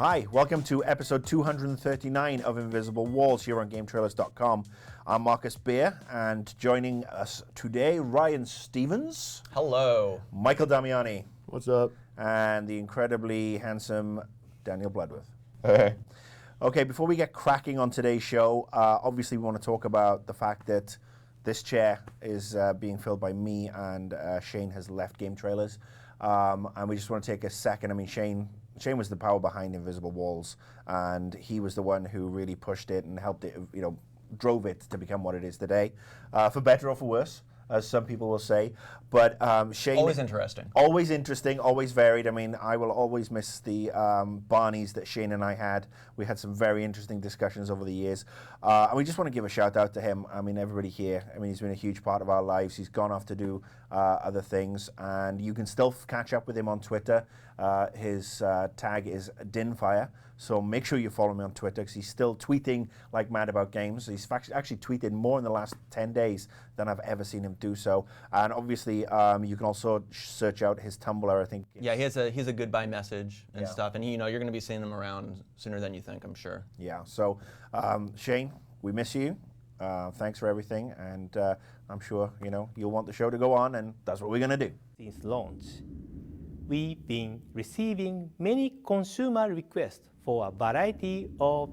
Hi, welcome to episode 239 of Invisible Walls here on GameTrailers.com. I'm Marcus Beer, and joining us today, Ryan Stevens. Hello. Michael Damiani. What's up? And the incredibly handsome Daniel Bloodworth. Hey. Okay, before we get cracking on today's show, obviously we want to talk about the fact that this chair is being filled by me, and Shane has left Game Trailers. And we just want to take a second. I mean, Shane was the power behind Invisible Walls, and he was the one who really pushed it and helped it, drove it to become what it is today, for better or for worse, as some people will say. But Shane... Always interesting. Always interesting, always varied. I mean, I will always miss the Barneys that Shane and I had. We had some very interesting discussions over the years. And we just want to give a shout out to him. I mean, everybody here. I mean, he's been a huge part of our lives. He's gone off to do other things. And you can still catch up with him on Twitter. His tag is Dinfire. So make sure you follow me on Twitter, because he's still tweeting like mad about games. He's actually tweeted more in the last 10 days than I've ever seen him do so. And obviously, you can also search out his Tumblr, I think. Yeah, he's a goodbye message and stuff. And you're going to be seeing them around sooner than you think, I'm sure. Yeah, so Shane, we miss you. Thanks for everything. And I'm sure, you'll want the show to go on, and that's what we're going to do. Since launch, we've been receiving many consumer requests for a variety of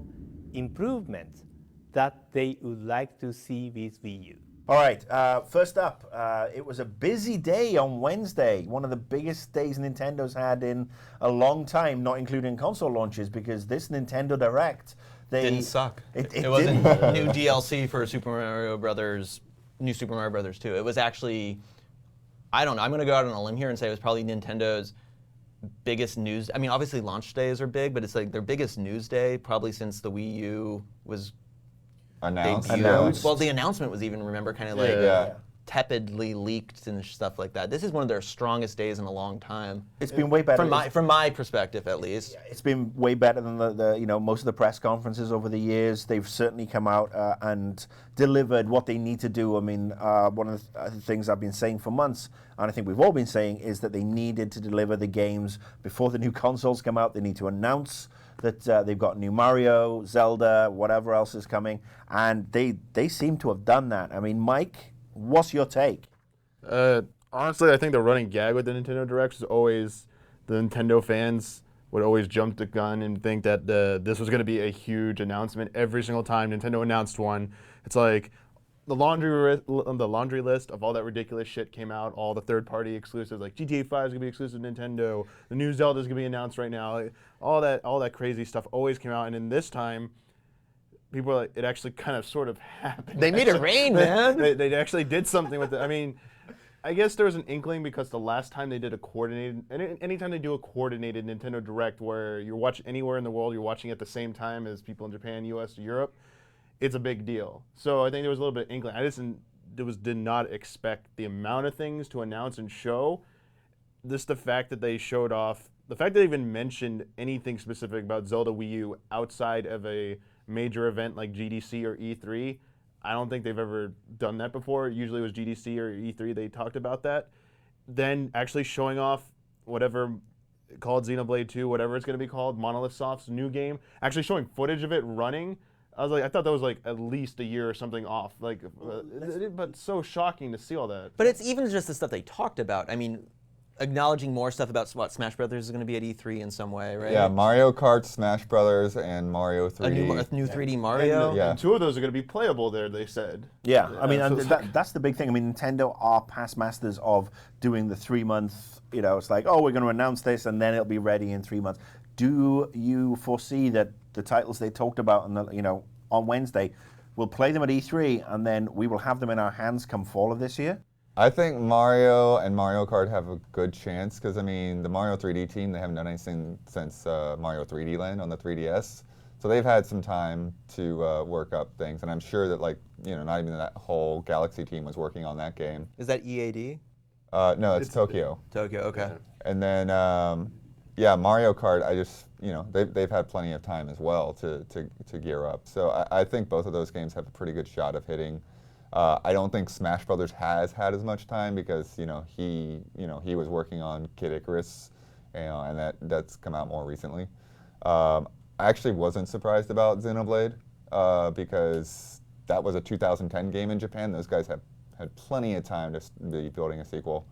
improvements that they would like to see with Wii U. All right, first up, it was a busy day on Wednesday, one of the biggest days Nintendo's had in a long time, not including console launches, because this Nintendo Direct, didn't suck. It wasn't new DLC for New Super Mario Brothers 2. It was actually, I don't know, I'm going to go out on a limb here and say it was probably Nintendo's biggest news. I mean, obviously launch days are big, but it's like their biggest news day probably since the Wii U was Announced. Well, the announcement was even, remember, kind of like tepidly leaked and stuff like that. This is one of their strongest days in a long time. It's been way better. From my perspective, at least. Yeah, it's been way better than the most of the press conferences over the years. They've certainly come out and delivered what they need to do. I mean, one of the things I've been saying for months, and I think we've all been saying, is that they needed to deliver the games before the new consoles come out. They need to announce that they've got new Mario, Zelda, whatever else is coming, and they seem to have done that. I mean, Mike, what's your take? Honestly, I think the running gag with the Nintendo Directs is always the Nintendo fans would always jump the gun and think that this was going to be a huge announcement. Every single time Nintendo announced one, it's like the laundry list of all that ridiculous shit came out, all the third-party exclusives, like GTA 5 is going to be exclusive to Nintendo, the new Zelda is going to be announced right now, all that crazy stuff always came out, and then this time, people are like, it actually kind of sort of happened. They made it rain, man. They actually did something with it. I mean, I guess there was an inkling because the last time they did a coordinated, anytime they do a coordinated Nintendo Direct where you're watching anywhere in the world, you're watching at the same time as people in Japan, US, Europe, it's a big deal. So I think there was a little bit of inkling. I just did not expect the amount of things to announce and show. The fact that they showed off, the fact that they even mentioned anything specific about Zelda Wii U outside of a major event like GDC or E3, I don't think they've ever done that before. Usually it was GDC or E3 they talked about that. Then actually showing off whatever called Xenoblade 2, whatever it's going to be called, Monolith Soft's new game, actually showing footage of it running. I thought that was like at least a year or something off. Like, but so shocking to see all that. But it's even just the stuff they talked about. I mean, acknowledging more stuff about what Smash Brothers is going to be at E3 in some way, right? Yeah, Mario Kart, Smash Brothers, and Mario 3D. A new 3D Mario. And two of those are going to be playable there, they said. Yeah, I mean, and that's the big thing. I mean, Nintendo are past masters of doing the 3-month, it's like, oh, we're going to announce this, and then it'll be ready in 3 months. Do you foresee that the titles they talked about on Wednesday, we'll play them at E3, and then we will have them in our hands come fall of this year? I think Mario and Mario Kart have a good chance because, I mean, the Mario 3D team, they haven't done anything since Mario 3D Land on the 3DS. So they've had some time to work up things, and I'm sure that, not even that whole Galaxy team was working on that game. Is that EAD? No, it's Tokyo. Tokyo, okay. And then, Mario Kart, they've had plenty of time as well to gear up. So I think both of those games have a pretty good shot of hitting. I don't think Smash Brothers has had as much time because he was working on Kid Icarus, and that's come out more recently. I actually wasn't surprised about Xenoblade because that was a 2010 game in Japan. Those guys had plenty of time to be building a sequel.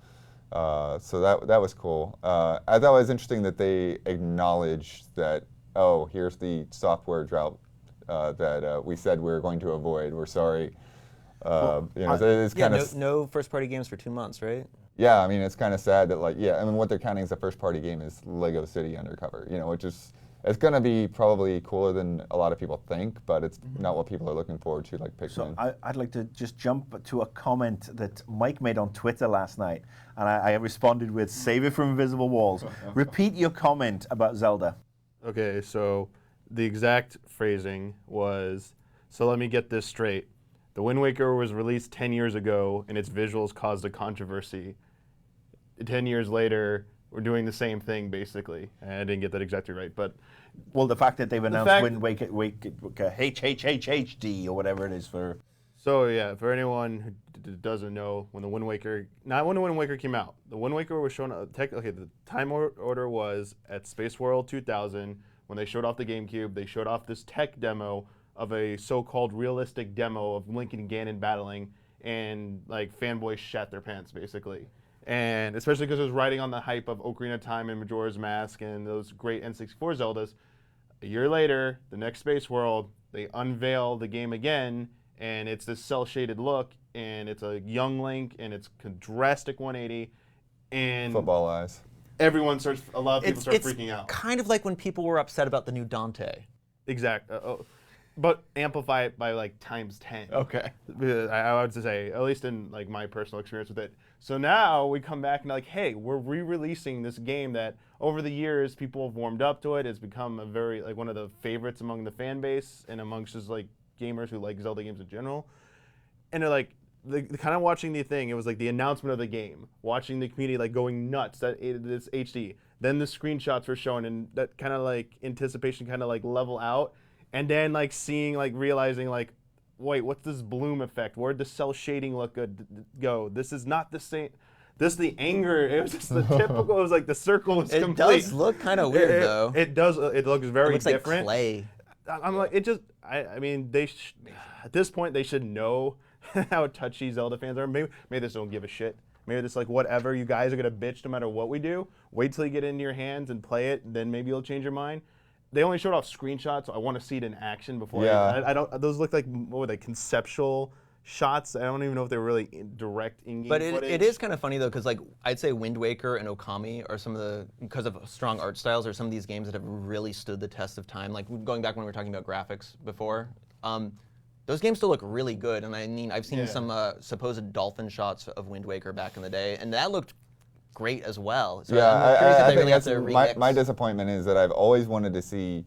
So that was cool. I thought it was interesting that they acknowledged that, oh, here's the software drought that we said we were going to avoid. We're sorry. So it's kind of no first-party games for 2 months, right? yeah. I mean, it's kind of sad that I mean, what they're counting as a first-party game is Lego City Undercover. Which is it's going to be probably cooler than a lot of people think, but it's not what people are looking forward to, like Pikmin. So I'd like to just jump to a comment that Mike made on Twitter last night, and I responded with, save it from invisible walls. Repeat your comment about Zelda. Okay, so the exact phrasing was, so let me get this straight. The Wind Waker was released 10 years ago, and its visuals caused a controversy. 10 years later, we're doing the same thing, basically. And I didn't get that exactly right, but... Well, the fact that they've announced Wind Waker HHHHD or whatever it is for... So, yeah, for anyone who doesn't know, when the Wind Waker... Not when the Wind Waker came out. The Wind Waker was shown... the time order was at Space World 2000, when they showed off the GameCube. They showed off this tech demo of a so-called realistic demo of Link and Ganon battling, and, fanboys shat their pants, basically. And especially because it was riding on the hype of Ocarina of Time and Majora's Mask and those great N64 Zeldas. A year later, the next Space World, they unveil the game again, and it's this cel-shaded look, and it's a young Link, and it's a drastic 180, and football eyes. a lot of people start freaking out. Kind of like when people were upset about the new Dante. Exact. But amplify it by times 10. Okay. I would say, at least in my personal experience with it. So now we come back and hey, we're re-releasing this game that over the years people have warmed up to it. It's become a very one of the favorites among the fan base and amongst just gamers who like Zelda games in general. And they're kind of watching the thing. It was the announcement of the game, watching the community going nuts that it's HD. Then the screenshots were shown, and that kind of anticipation kind of level out. And then seeing realizing wait, what's this bloom effect? Where'd the cell shading look good go? This is not the same. The anger, it was just the typical, it was the circle was complete. It does look kind of weird though. It does, it looks very it looks different. Like clay. I'm I mean, at this point they should know how touchy Zelda fans are. Maybe they just don't give a shit. Maybe it's whatever, you guys are gonna bitch no matter what we do. Wait till you get it in your hands and play it, then maybe you'll change your mind. They only showed off screenshots, so I want to see it in action before. Yeah. I don't. Those look like, what were they, conceptual shots? I don't even know if they were really direct in-game But footage. it is kind of funny though, because I'd say Wind Waker and Okami are some of the, because of strong art styles, are some of these games that have really stood the test of time. Going back when we were talking about graphics before, those games still look really good. And I mean, I've seen some supposed dolphin shots of Wind Waker back in the day, and that looked great as well. So Yeah, I'm curious if I they think really have that's to my remix. disappointment is that I've always wanted to see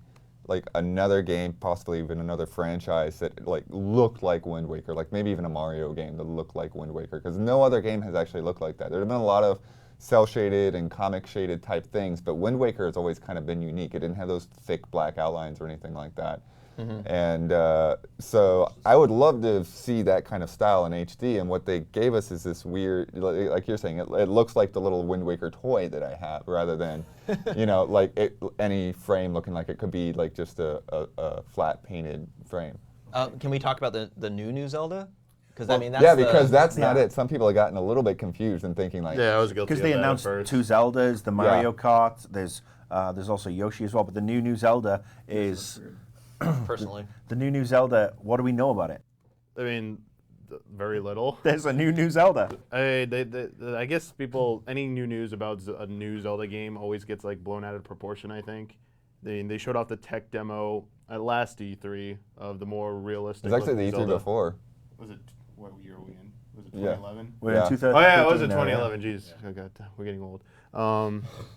another game, possibly even another franchise that looked like Wind Waker, maybe even a Mario game that looked like Wind Waker, because no other game has actually looked like that. There have been a lot of cel shaded and comic shaded type things, but Wind Waker has always kind of been unique. It didn't have those thick black outlines or anything like that. And so I would love to see that kind of style in HD, and what they gave us is this weird, like you're saying, it looks like the little Wind Waker toy that I have, rather than, any frame looking like it could be just a flat painted frame. Can we talk about the new Zelda? Because I mean, that's because that's not it. Some people have gotten a little bit confused and thinking Yeah, I was guilty Because of they that announced at first. 2 Zeldas, the Mario Kart, there's also Yoshi as well, but the new Zelda is... personally. The new Zelda, what do we know about it? I mean, very little. There's a new Zelda. I guess any new news about a new Zelda game always gets blown out of proportion, I think. They showed off the tech demo at last E3 of the more realistic. It's actually the E3 Zelda. before. Was it, what year are we in? Was it Yeah. 2011? We're Yeah. in 2013 Oh yeah, it was in now, 2011. Jeez, oh God, we're getting old.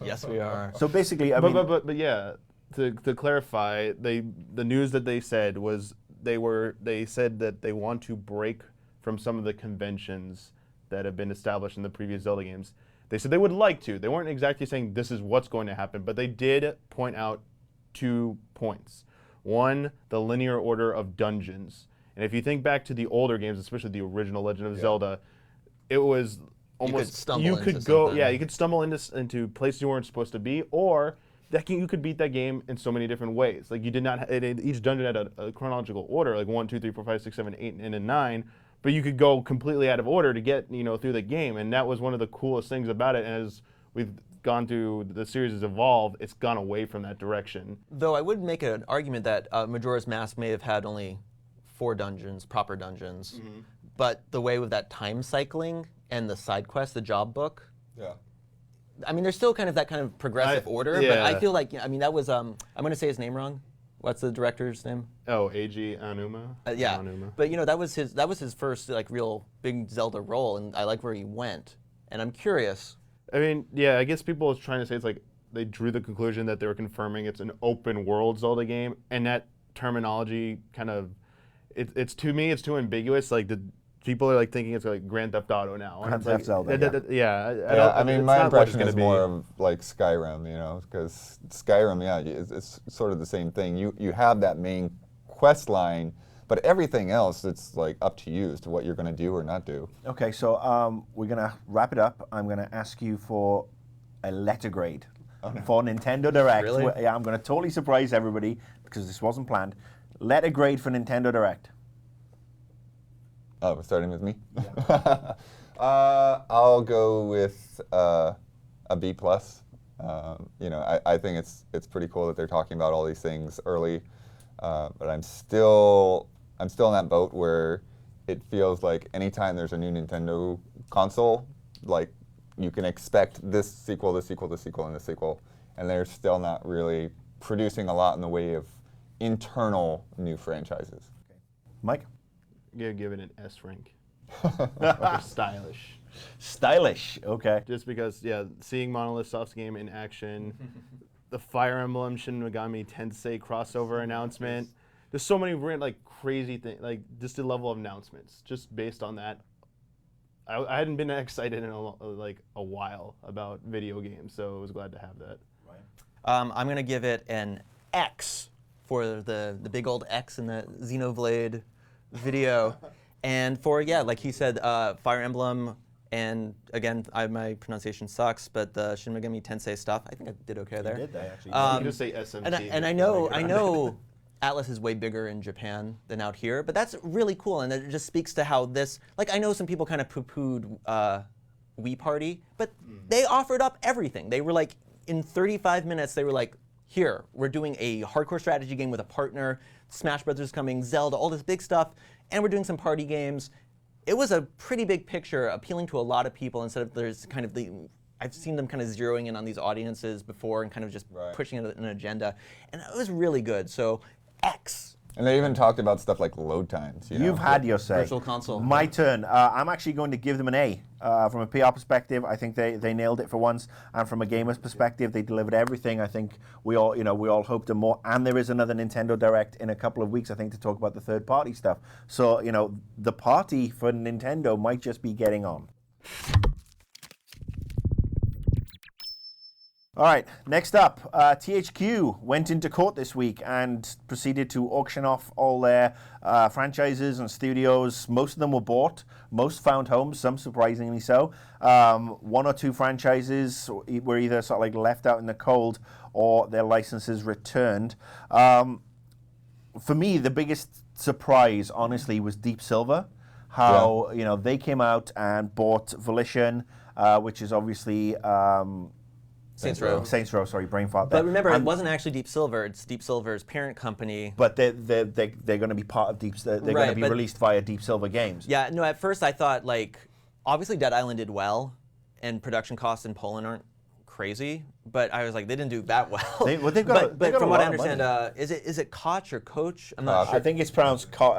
Yes, we are. So basically, I mean... But yeah, to clarify, the news that they said was they said that they want to break from some of the conventions that have been established in the previous Zelda games. They said they would like to. They weren't exactly saying this is what's going to happen, but they did point out 2 points. One, the linear order of dungeons. And if you think back to the older games, especially the original Legend of Zelda, it was almost stumble into go something. yeah, you could stumble into places you weren't supposed to be, or that game, you could beat that game in so many different ways. Like you did not, each dungeon had a chronological order, like 1, 2, 3, 4, 5, 6, 7, 8, and then 9. But you could go completely out of order to get through the game, and that was one of the coolest things about it. And as we've gone through the series has evolved, it's gone away from that direction. Though I would make an argument that Majora's Mask may have had only 4 dungeons, proper dungeons, but the way with that time cycling and the side quest, the job book. Yeah. I mean, there's still kind of that kind of progressive order, but I feel like, I mean, that was, I'm going to say his name wrong. What's the director's name? Oh, Eiji Aonuma. Yeah, Aonuma. but that was his first like real big Zelda role, and I like where he went. And I'm curious. I mean, yeah, I guess people are trying to say it's like they drew the conclusion that they were confirming it's an open world Zelda game, and that terminology kind of, it's to me, it's too ambiguous. Like the people are like thinking it's like Grand Theft Auto now. Grand Theft Zelda. I mean, my impression is more of like Skyrim, because Skyrim, it's sort of the same thing. You have that main quest line, but everything else, it's like up to you as to what you're going to do or not do. Okay, so we're going to wrap it up. I'm going to ask you for a letter grade for Nintendo Direct. Really? Yeah, I'm going to totally surprise everybody because this wasn't planned. Letter grade for Nintendo Direct. Oh, starting with me? Yeah. I'll go with a B+. I think it's pretty cool that they're talking about all these things early, but I'm still in that boat where it feels like anytime there's a new Nintendo console, like you can expect this sequel, and this sequel, and they're still not really producing a lot in the way of internal new franchises. Okay. Mike? Yeah, give it an S rank. Stylish. Stylish, okay. Just because, seeing Monolith Soft's game in action, the Fire Emblem Shin Megami Tensei crossover announcement. There's so many crazy things, like just the level of announcements. Just based on that, I hadn't been excited in a while about video games, so I was glad to have that. I'm going to give it an X for the big old X in the Xenoblade video. And for, like he said, Fire Emblem, and again, my pronunciation sucks, but the Shin Megami Tensei stuff, I think I did okay there. You did, actually. You can just say SMT. And I know Atlas is way bigger in Japan than out here, but that's really cool, and it just speaks to how this, I know some people kind of poo-pooed Wii Party, but they offered up everything. They were like, in 35 minutes, they were like, here, we're doing a hardcore strategy game with a partner, Smash Brothers coming, Zelda, all this big stuff, and we're doing some party games. It was a pretty big picture, appealing to a lot of people instead of there's kind of I've seen them kind of zeroing in on these audiences before and kind of just pushing an agenda, and it was really good. So, X. And they even talked about stuff like load times. You've had your say. Virtual console. My turn. I'm actually going to give them an A. From a PR perspective, I think they nailed it for once, and from a gamer's perspective, they delivered everything. I think we all hoped and more. And there is another Nintendo Direct in a couple of weeks, I think, to talk about the third-party stuff. So the party for Nintendo might just be getting on. All right, next up, THQ went into court this week and proceeded to auction off all their franchises and studios. Most of them were bought, most found homes, some surprisingly so. 1 or 2 franchises were either sort of like left out in the cold or their licenses returned. For me, the biggest surprise, honestly, was Deep Silver. How they came out and bought Volition, which is obviously. Saints Row, sorry, brain fart there. But remember, it wasn't actually Deep Silver. It's Deep Silver's parent company. But they're going to be part of Deep. They're going to be released via Deep Silver Games. Yeah, no. At first, I thought obviously Dead Island did well, and production costs in Poland aren't crazy. But I was like, they didn't do that well. But from what I understand, is it Koch or Coach? I'm not sure. I think it's pronounced Cook.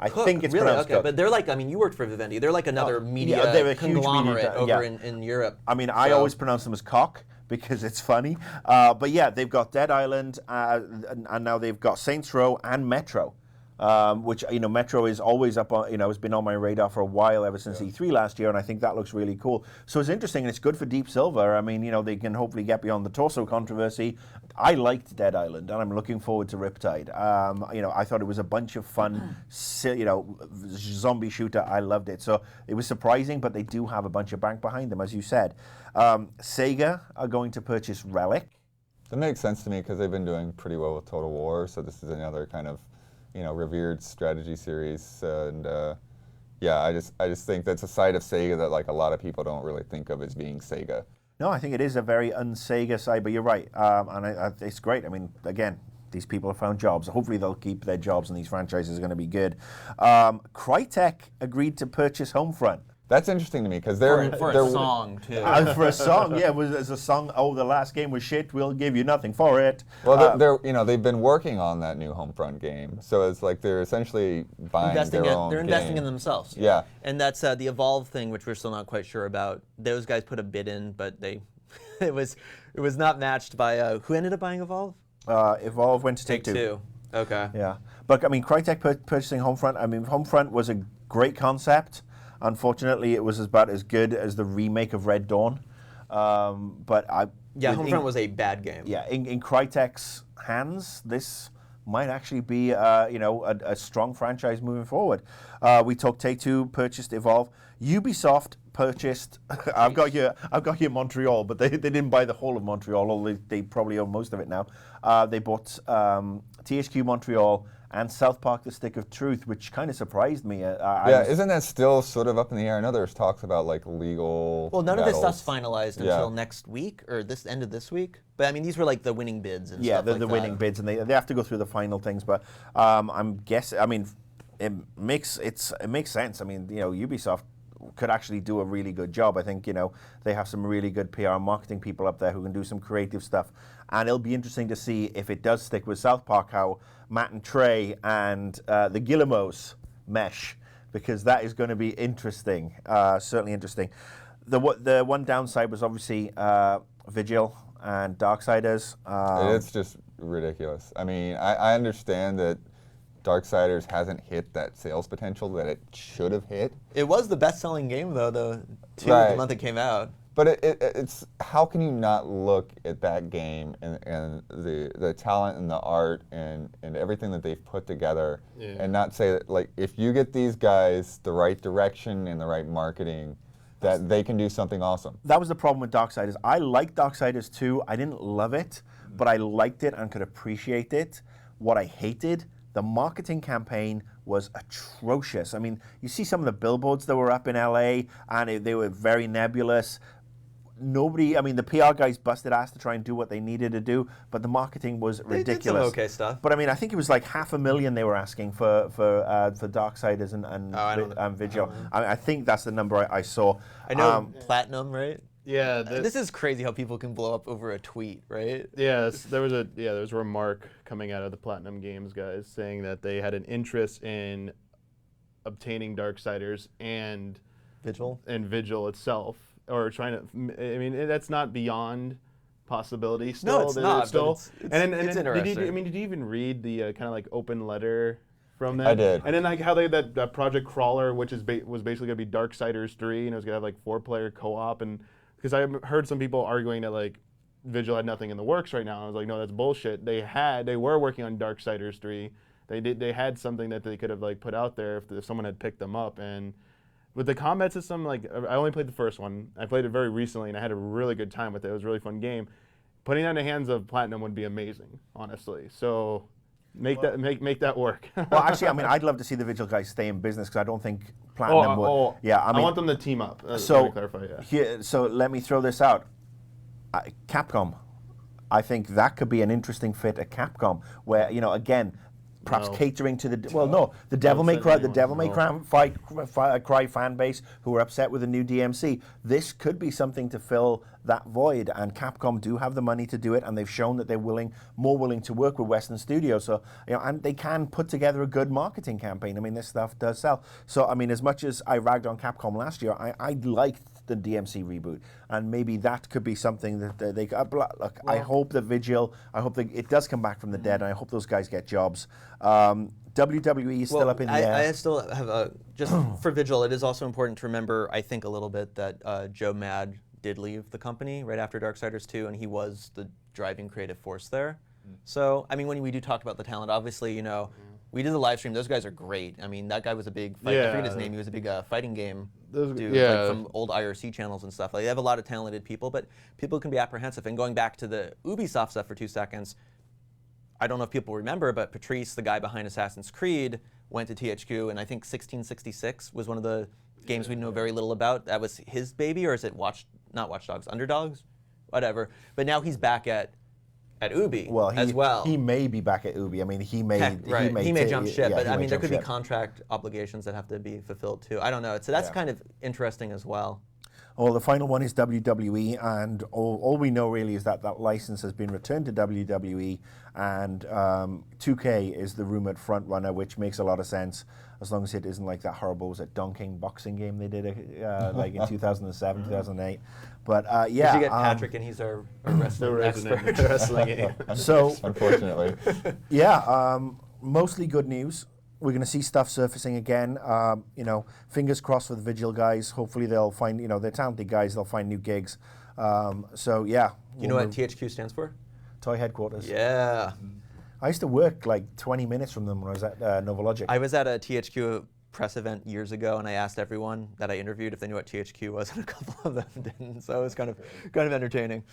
I think it's pronounced Cook. But they're you worked for Vivendi. They're like another media conglomerate over in Europe. I mean, I always pronounce them as Cock because it's funny. But yeah, they've got Dead Island, and now they've got Saints Row and Metro. which, Metro is always up on, has been on my radar for a while, ever since E3 last year, and I think that looks really cool. So it's interesting, and it's good for Deep Silver. I mean, they can hopefully get beyond the Torso controversy. I liked Dead Island, and I'm looking forward to Riptide. I thought it was a bunch of fun, zombie shooter. I loved it. So it was surprising, but they do have a bunch of bank behind them, as you said. Sega are going to purchase Relic. That makes sense to me because they've been doing pretty well with Total War, so this is another kind of, revered strategy series, and I just think that's a side of Sega that like a lot of people don't really think of as being Sega. No, I think it is a very un-Sega side, but you're right, and it's great. I mean, again, these people have found jobs. Hopefully they'll keep their jobs, and these franchises are going to be good. Crytek agreed to purchase Homefront. That's interesting to me because they're for a song too. For a song, yeah, as a song. Oh, the last game was shit. We'll give you nothing for it. Well, they've been working on that new Homefront game, so it's like they're essentially buying their own. They're investing game. in themselves. Yeah, and that's the Evolve thing, which we're still not quite sure about. Those guys put a bid in, but it was not matched by who ended up buying Evolve. Evolve went to Take-Two. Okay. Yeah, but I mean, Crytek purchasing Homefront. I mean, Homefront was a great concept. Unfortunately, it was about as good as the remake of Red Dawn. Homefront was a bad game. Yeah, in Crytek's hands, this might actually be a strong franchise moving forward. We talked Take-Two purchased Evolve. Ubisoft purchased. I've got here Montreal, but they didn't buy the whole of Montreal, although they probably own most of it now. They bought THQ Montreal and South Park: The Stick of Truth, which kind of surprised me. Isn't that still sort of up in the air? I know there's talks about like legal. Well, none of this battles. stuff's finalized until next week or this end of this week. But I mean, these were like the winning bids and stuff like that. Yeah, the winning bids, and they have to go through the final things. But I'm guessing. I mean, it makes sense. I mean, Ubisoft could actually do a really good job. I think they have some really good PR and marketing people up there who can do some creative stuff, and it'll be interesting to see if it does stick with South Park, how Matt and Trey and the Guillemets mesh, because that is going to be interesting, certainly interesting. The one downside was obviously Vigil and Darksiders. It's just ridiculous. I mean, I understand that Darksiders hasn't hit that sales potential that it should have hit. It was the best-selling game, though, the month it came out. But it's how can you not look at that game and the talent and the art and everything that they've put together and not say that, like, if you get these guys the right direction and the right marketing, that they can do something awesome. That was the problem with Darksiders. I liked Darksiders 2. I didn't love it, but I liked it and could appreciate it. What I hated, the marketing campaign was atrocious. I mean, you see some of the billboards that were up in LA, and they were very nebulous. The PR guys busted ass to try and do what they needed to do, but the marketing was ridiculous. They did some okay stuff. But I mean, I think it was like $500,000 they were asking for Darksiders and Vigil. I think that's the number I saw. I know Platinum, right? Yeah, this is crazy how people can blow up over a tweet, right? Yes, there was a remark coming out of the Platinum Games guys saying that they had an interest in obtaining Darksiders and Vigil itself, or trying to. I mean, that's not beyond possibility. Still, no, it's not. Still, it's interesting. Did you even read the kind of like open letter from that? I did. And then like how that Project Crawler, which was basically gonna be Darksiders 3, and it was gonna have like 4-player co-op, and because I heard some people arguing that like Vigil had nothing in the works right now. And I was like, no, that's bullshit. They were working on Darksiders 3. They had something that they could have like put out there if someone had picked them up. And with the combat system, like I only played the first one. I played it very recently, and I had a really good time with it. It was a really fun game. Putting that in the hands of Platinum would be amazing, honestly. So make that work. Well, actually, I mean, I'd love to see the Vigil guys stay in business, because I don't think Platinum would. Yeah, I want them to team up. So let me clarify, so let me throw this out. Capcom, I think that could be an interesting fit at Capcom, where again, perhaps catering to the Devil May Cry fan base who are upset with the new DMC. This could be something to fill that void, and Capcom do have the money to do it, and they've shown that they're more willing to work with Western studios. So and they can put together a good marketing campaign. I mean, this stuff does sell. So I mean, as much as I ragged on Capcom last year, I liked the DMC reboot, and maybe that could be something that they look. I hope that Vigil, I hope that it does come back from the dead, and I hope those guys get jobs. WWE is still up in the air. I still have a, just for Vigil, it is also important to remember, I think, a little bit that Joe Mad did leave the company right after Darksiders 2, and he was the driving creative force there. So, I mean, when we do talk about the talent, obviously, you know, we did the live stream. Those guys are great. I mean, that guy was a big, I forget his name, he was a big fighting game dude, like from old IRC channels and stuff. Like, they have a lot of talented people, but people can be apprehensive. And going back to the Ubisoft stuff for 2 seconds, I don't know if people remember, but Patrice, the guy behind Assassin's Creed, went to THQ, and I think 1666 was one of the games we know very little about. That was his baby, or is it not Watch Dogs, Underdogs? Whatever. But now he's back at Ubi as well. He may be back at Ubi. I mean, he may jump ship, but I mean, there could be ship. contract obligations that have to be fulfilled too. I don't know. So that's kind of interesting as well. Well, the final one is WWE, and all we know really is that that license has been returned to WWE, and 2K is the rumored front runner, which makes a lot of sense as long as it isn't like that horrible, was it Donking boxing game they did like in 2007, 2008. But yeah. Did you get Patrick, and he's our wrestling expert. wrestling game. So, Unfortunately. yeah, mostly good news. We're going to see stuff surfacing again. You know, fingers crossed for the Vigil guys. Hopefully they'll find, you know, they're talented guys. They'll find new gigs. So yeah. You know what THQ stands for? Toy Headquarters. Yeah. I used to work like 20 minutes from them when I was at Novalogic. I was at a THQ press event years ago, and I asked everyone that I interviewed if they knew what THQ was, and a couple of them didn't. So it was kind of entertaining.